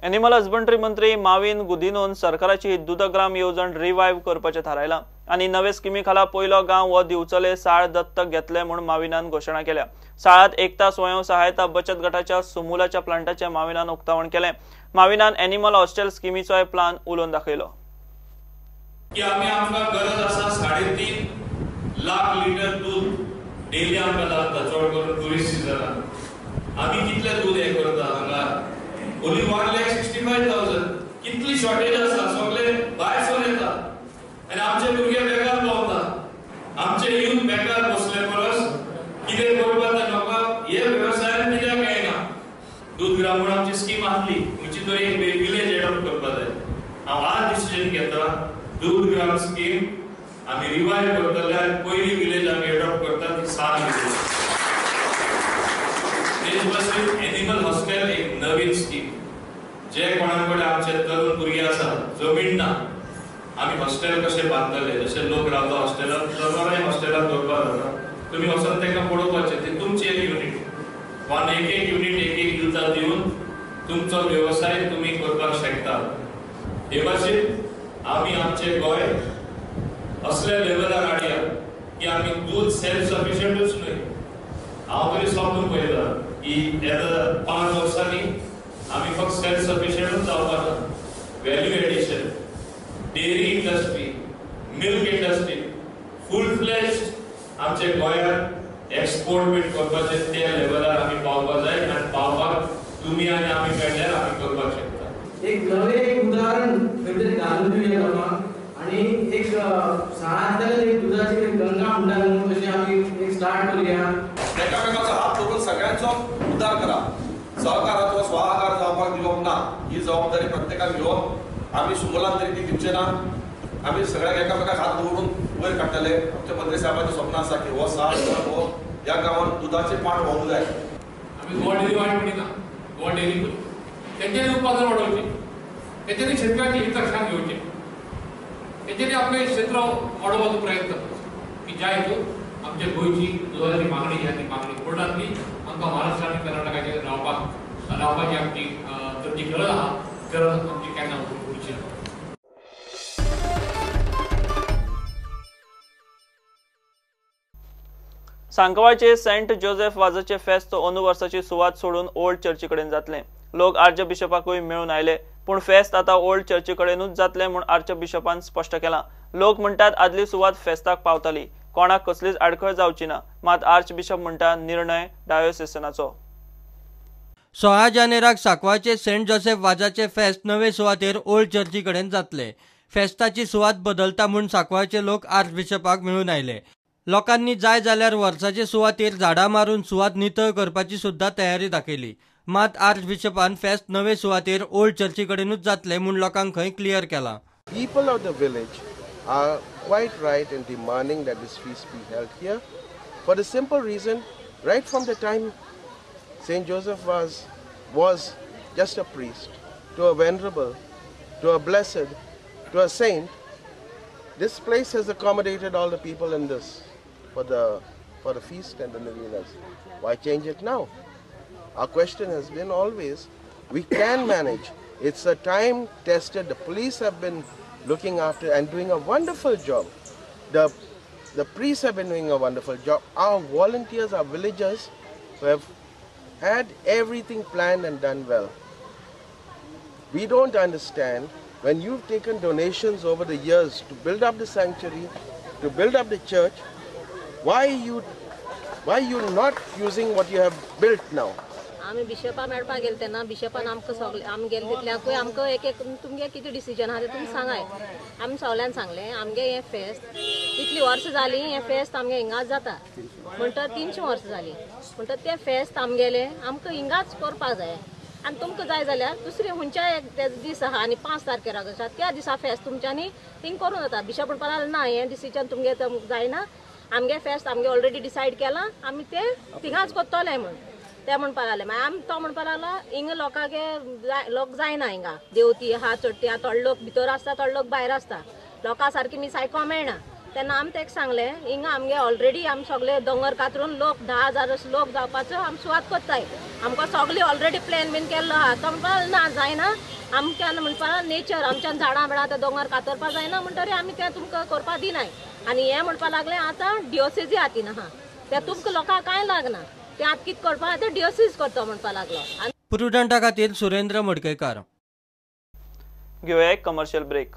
Animal husbandry मंत्री माविन गुदिनोन सरकाराची दुधग्राम येवजण रिवायव करपाचे थारायला आणि नवे स्किमी खाला पयलो गांव व दिवचले साळ दत्तक घेतले म्हणून माविनान घोषणा केल्या। साळात एकता स्वयं सहायता बचत गटाच्या सुमुलाच्या प्लांटाचे माविनान उक्तावण केले। माविनान एनिमल हॉस्टेल स्किमीचो प्लान उलोवन दाखयलो की आम्ही आमका गरज आसा 3.5 लाख लिटर दूध डेली आमका लागता, चड करून टुरिस्ट सिजनात आम्ही कितले दूध हे करता हांगा ओन्ली 1,65,000 कितली शॉर्टेज आसा, सगळे भायसून येता आणि आमचे भुरगे बेकार पावता, आमचे यूथ बेकार बसले परस कितें करपाक म्हाका हे व्यवसायान कित्याक येना। दूधग्राम म्हणून आमची स्कीम आसली, खंयची तरी एक विलेज एडॉप्ट करपाक जाय। हांव आज डिसिजन घेता दूधग्राम स्कीम आम्ही रिवाइव करतले आनी पयली विलेज आम्ही एडॉप्ट करता ती साल विलेज। एनिमल हॉस्टेल एक नवीन स्कीम जे कोणाकडे आमचे तरुण भुरगे आसा जमीन ना, आम्ही हॉस्टेल कसे बांधतले, जसे लोक रावता हॉस्टेलात तरुणांय हॉस्टेलात दवरपाक जाता, तुम्ही वचून तांकां पळोवपाचें, ते तुमची एक युनिट वन एक युनिट एक दिवसा दिवन तुमचो व्यवसाय तुम्ही करपाक शकता। हे भाशेन आम्ही आमचे गोंय असल्या लेवलार हाडया की आम्ही दूध सेल्फ सफिशियंटूच न्हय, हांव तरी समजून पळयता की येता 5 वर्सांनी आम्ही फक्त सेल्फ सफिशियंटूच जावपाक ना। Value addition, dairy industry, milk industry full fledged आमचे गोंयांत एक्सपोर्ट बीट करपाचे ते लेवलार आम्ही पावपाक जाय आनी पावपाक तुम्ही आनी आम्ही मेळ्ळ्यार आम्ही करपाक शकता। एक नवे उदाहरण खंयतरी घालून दिवया लोकांक आणि एक साळांतल्या एक दुधाची गंगा म्हणटा म्हणून तशी आमी एक स्टार्ट करूया। एकामेकाचो हात धरून सगळ्यांचो उद्धार करा। सहकाराचो स्वाहाकार जावपाक दिवप ना, ही जबाबदारी प्रत्येकान घेवप। आम्ही सुमलान तरी ती दिवचे ना, आम्ही सगळ्याक एकामेकाक हात धरून वयर काडटले। आमच्या मंत्री साहेबांचें स्वप्न आसा की हो साळ हो ह्या गांवांत दुधाचे पाट व्हावंक जाय। आम्ही गोवा डेअरी वाट म्हणिना, गोवा डेअरी करू, तेंच्यांनी उत्पादन वाडोवचें, तेंच्यांनी शेतकऱ्यांचे हित लक्षांत घेवचें, तेंच्यांनी आपले क्षेत्र वाडोवपाचो प्रयत्न करचो की ज्या हेतून आमच्या गोंयची दुधाची मागणी ह्या ती मागणी कोर्टांतली आमकां महाराष्ट्र आनी कर्नाटकाचेर रावपाची आमची जी गरज आहा गरज आमची केन्ना उरची ना। सांकवाळचे सेंट जोसेफ वाझाचे फेस्त अंदू वर्साची सुवात सोडून ओल्ड चर्ची कडेन जातले। लोक आर्च बिशपाकूय मेळून आयले, पूण फेस्त आता ओल्ड चर्ची कडेनूच जातले म्हूण आर्च बिशपान स्पश्ट केलां। लोक म्हणटात आदली सुवात फेस्ताक पावतली, कोणाक कसलीच आडखळ जावची ना, मात आर्च बिशप म्हणटा निर्णय डायोसिसानाचो। 16 जानेराक सांकवाळचे सेंट जोसेफ वाझाचे फेस्त नवे सुवातेर ओल्ड चर्ची कडेन जातले। फेस्ताची सुवात बदलता म्हूण सांकवाळचे लोक आर्च बिशपाक मेळून आयले। लोकांनी जाय जाल्यार वर्साचे सुवातेर झाडां मारून सुवात नितळ करपाची सुद्धा तयारी दाखयली, मात आर्च बिशपान फेस्त नवे सुवातेर ओल्ड चर्ची कडेनूच जातले म्हूण लोकांक खंय क्लियर केलां। People of the village are quite right in demanding that this feast be held here for the simple reason, right from the time Saint Joseph was just a priest to a venerable, to a blessed, to a saint, this place has accommodated all the people in this for the feast and the novenas. Why change it now? Our question has been always, we can manage. It's a time tested. The police have been looking after and doing a wonderful job. The priests have been doing a wonderful job. Our volunteers, our villagers who have had everything planned and done well. We don't understand when you've taken donations over the years to build up the sanctuary, to build up the church, why you not using what you have built now? आम्ही बिशपा मेळपाक गेले तेन्ना बिशपान आमकां सगळे आमी गेले तितल्याकूय आमकां एक तुमगे कितें डिसिजन आहा तें तुमी सांगाय। आमी सगळ्यांक सांगलें आमगे हें फेस्त इतली वर्सां जालीं, हें फेस्त आमगे हिंगाच जाता म्हणटा 300 वर्सां जालीं म्हणटा तें फेस्त आमगेलें आमकां हिंगाच करपाक जाय। आनी तुमकां जाय जाल्यार दुसरे खंयच्याय एक दीस आहा आनी 5 तारखेर आसा त्या दिसा फेस्त तुमच्यांनी थिंग करूं जाता। बिशप म्हणपाक लागलो ना हें डिसिजन तुमगे जायना, आमगे फेस्त आमगे ऑलरेडी डिसायड केलां, आमी तें थिंगाच करतले म्हण ते म्हणपाक लागले। मागीर आमी तो म्हणपाक लागलो हिंगा लोक जायना, हिंगा देवती आहा चडटी आहा, थोडे लोक भितर आसता थोडे लोक भायर आसता, लोकां सारकी मिसायको मेळना। तेन्ना आमी तेका सांगलें हिंगा आमगे ऑलरेडी आमी सगळे दोंगर कातरून लोक 10,000 लोक जावपाचो आमी सुवात कोत्ताय आमकां सगळी ऑलरेडी प्लॅन बीन केल्लो आहा तो म्हणपा ना जायना आमकां म्हणपा नेचर आमच्यान झाडां बिडां ते दोंगर कातरपा जायना म्हणटरी आमी तें तुमकां करपा दिनाय आनी हें म्हणपा लागलें आतां डिओसीसी हातीन आहा ते तुमकां लोकांक कांय लागना ते आतां कितें करपा ते डिओसीस करता म्हणपा लागलो. प्रुडंटा खातीर सुरेंद्र मडकयकार. घेवया एक कमर्शियल ब्रेक.